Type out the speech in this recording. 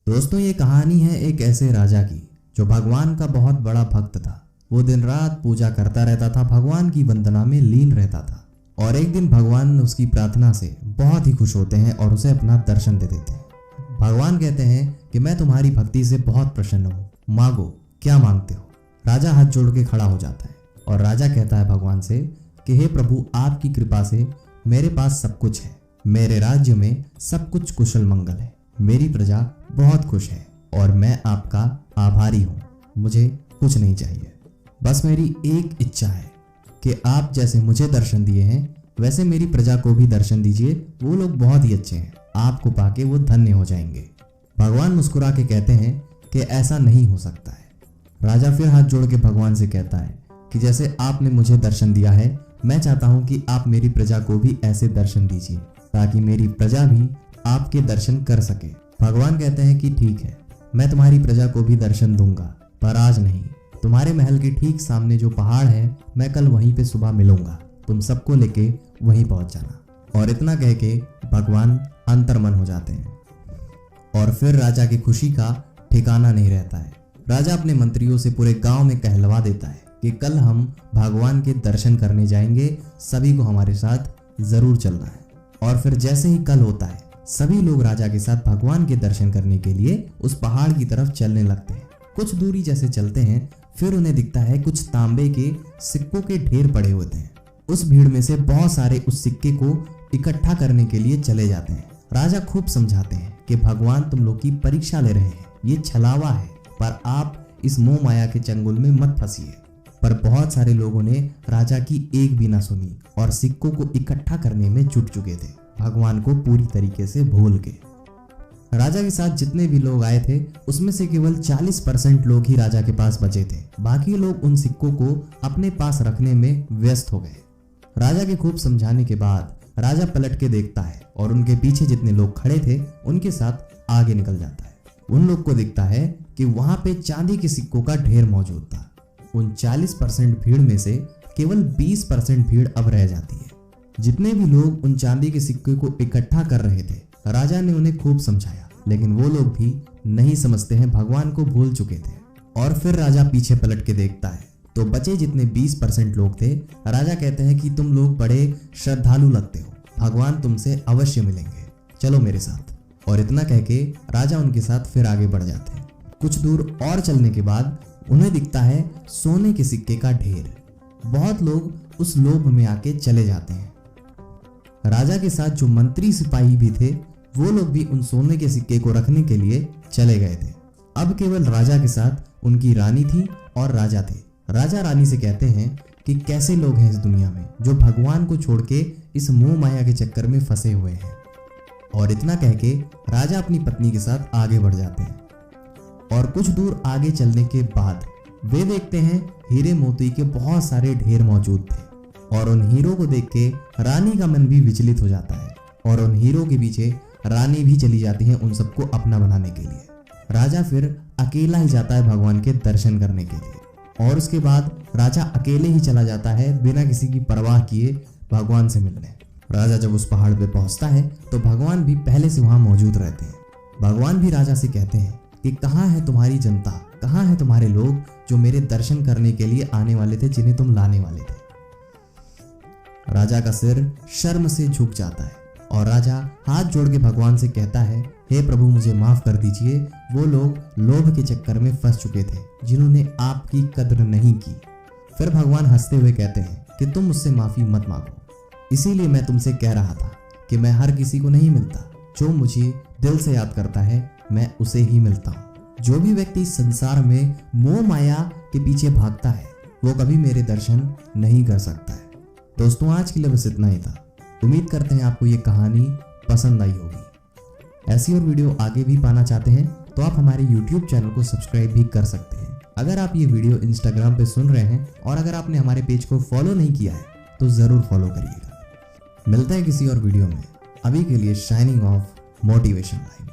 दोस्तों, ये कहानी है एक ऐसे राजा की जो भगवान का बहुत बड़ा भक्त था। वो दिन रात पूजा करता रहता था, भगवान की वंदना में लीन रहता था। और एक दिन भगवान उसकी प्रार्थना से बहुत ही खुश होते हैं और उसे अपना दर्शन दे देते हैं। भगवान कहते हैं कि मैं तुम्हारी भक्ति से बहुत प्रसन्न हूँ, मांगो, क्या मांगते हो। राजा हाथ जोड़ के खड़ा हो जाता है और राजा कहता है भगवान से कि हे प्रभु, आपकी कृपा से मेरे पास सब कुछ है, मेरे राज्य में सब कुछ कुशल मंगल है, मेरी प्रजा बहुत खुश है और मैं आपका आभारी हूँ। मुझे कुछ नहीं चाहिए, बस मेरी एक इच्छा है कि आप जैसे मुझे दर्शन दिए हैं वैसे मेरी प्रजा को भी दर्शन दीजिए। वो लोग बहुत ही अच्छे हैं, आपको पाके वो धन्य हो जाएंगे। भगवान मुस्कुरा के कहते हैं कि ऐसा नहीं हो सकता है। राजा फिर हाथ जोड़ के भगवान से कहता है कि जैसे आपने मुझे दर्शन दिया है, मैं चाहता हूं कि आप मेरी प्रजा को भी ऐसे दर्शन दीजिए ताकि मेरी प्रजा भी आपके दर्शन कर सके। भगवान कहते हैं कि ठीक है, मैं तुम्हारी प्रजा को भी दर्शन दूंगा, पर आज नहीं। तुम्हारे महल के ठीक सामने जो पहाड़ है, मैं कल वहीं पे सुबह मिलूंगा, तुम सबको लेके वहीं पहुंच जाना। और इतना कह के भगवान अंतर्मन हो जाते हैं और फिर राजा की खुशी का ठिकाना नहीं रहता है। राजा अपने मंत्रियों से पूरे गांव में कहलवा देता है कि कल हम भगवान के दर्शन करने जाएंगे, सभी को हमारे साथ जरूर चलना है। और फिर जैसे ही कल होता है, सभी लोग राजा के साथ भगवान के दर्शन करने के लिए उस पहाड़ की तरफ चलने लगते हैं। कुछ दूरी जैसे चलते हैं, फिर उन्हें दिखता है कुछ तांबे के सिक्कों के ढेर पड़े होते हैं। उस भीड़ में से बहुत सारे उस सिक्के को इकट्ठा करने के लिए चले जाते हैं। राजा खूब समझाते हैं कि भगवान तुम लोग की परीक्षा ले रहे हैं, ये छलावा है, पर आप इस मोह माया के चंगुल में मत फंसिए। पर बहुत सारे लोगों ने राजा की एक भी ना सुनी और सिक्कों को इकट्ठा करने में जुट चुके थे, भगवान को पूरी तरीके से भूल के। राजा के साथ जितने भी लोग आए थे उसमें से केवल 40% लोग ही राजा के पास बचे थे। बाकी लोग उन सिक्कों को अपने पास रखने में व्यस्त हो गए। राजा के खूब समझाने के बाद राजा पलट के देखता है और उनके पीछे जितने लोग खड़े थे उनके साथ आगे निकल जाता है। उन लोग को दिखता है कि वहां पे चांदी के सिक्कों का ढेर मौजूद था। उन 40% भीड़ में से केवल 20% भीड़ अब रह जाती है। जितने भी लोग उन चांदी के सिक्के को इकट्ठा कर रहे थे, राजा ने उन्हें खूब समझाया, लेकिन वो लोग भी नहीं समझते हैं, भगवान को भूल चुके थे। और फिर राजा पीछे पलट के देखता है तो बचे जितने 20% लोग थे, राजा कहते हैं कि तुम लोग बड़े श्रद्धालु लगते हो, भगवान तुमसे अवश्य मिलेंगे, चलो मेरे साथ। और इतना कह के राजा उनके साथ फिर आगे बढ़ जाते हैं। कुछ दूर और चलने के बाद उन्हें दिखता है सोने के सिक्के का ढेर। बहुत लोग उस लोभ में आके चले जाते हैं। राजा के साथ जो मंत्री सिपाही भी थे, वो लोग भी उन सोने के सिक्के को रखने के लिए चले गए थे। अब केवल राजा के साथ उनकी रानी थी और राजा थे। राजा रानी से कहते हैं कि कैसे लोग हैं इस दुनिया में जो भगवान को छोड़ के इस मोह माया के चक्कर में फंसे हुए हैं। और इतना कह के राजा अपनी पत्नी के साथ आगे बढ़ जाते हैं। और कुछ दूर आगे चलने के बाद वे देखते हैं हीरे मोती के बहुत सारे ढेर मौजूद थे। और उन हीरों को देख के रानी का मन भी विचलित हो जाता है और उन हीरों के पीछे रानी भी चली जाती है उन सबको अपना बनाने के लिए। राजा फिर अकेला ही जाता है भगवान के दर्शन करने के लिए। और उसके बाद राजा अकेले ही चला जाता है बिना किसी की परवाह किए भगवान से मिलने। राजा जब उस पहाड़ पे पहुंचता है तो भगवान भी पहले से वहां मौजूद रहते हैं। भगवान भी राजा से कहते हैं कि कहाँ है तुम्हारी जनता, कहाँ है तुम्हारे लोग जो मेरे दर्शन करने के लिए आने वाले थे, जिन्हें तुम लाने वाले थे। राजा का सिर शर्म से झुक जाता है और राजा हाथ जोड़ के भगवान से कहता है, हे प्रभु, मुझे माफ कर दीजिए। वो लोग लोभ के चक्कर में फंस चुके थे जिन्होंने आपकी कद्र नहीं की। फिर भगवान हंसते हुए कहते हैं कि तुम मुझसे माफी मत मांगो, इसीलिए मैं तुमसे कह रहा था कि मैं हर किसी को नहीं मिलता, जो मुझे दिल से याद करता है मैं उसे ही मिलता हूँ। जो भी व्यक्ति संसार में मोह माया के पीछे भागता है वो कभी मेरे दर्शन नहीं कर सकता है। दोस्तों, आज के लिए बस इतना ही था। उम्मीद करते हैं आपको ये कहानी पसंद आई होगी। ऐसी और वीडियो आगे भी पाना चाहते हैं तो आप हमारे YouTube चैनल को सब्सक्राइब भी कर सकते हैं। अगर आप ये वीडियो Instagram पे सुन रहे हैं और अगर आपने हमारे पेज को फॉलो नहीं किया है तो जरूर फॉलो करिएगा। मिलते हैं किसी और वीडियो में। अभी के लिए शाइनिंग ऑफ मोटिवेशन लाइव।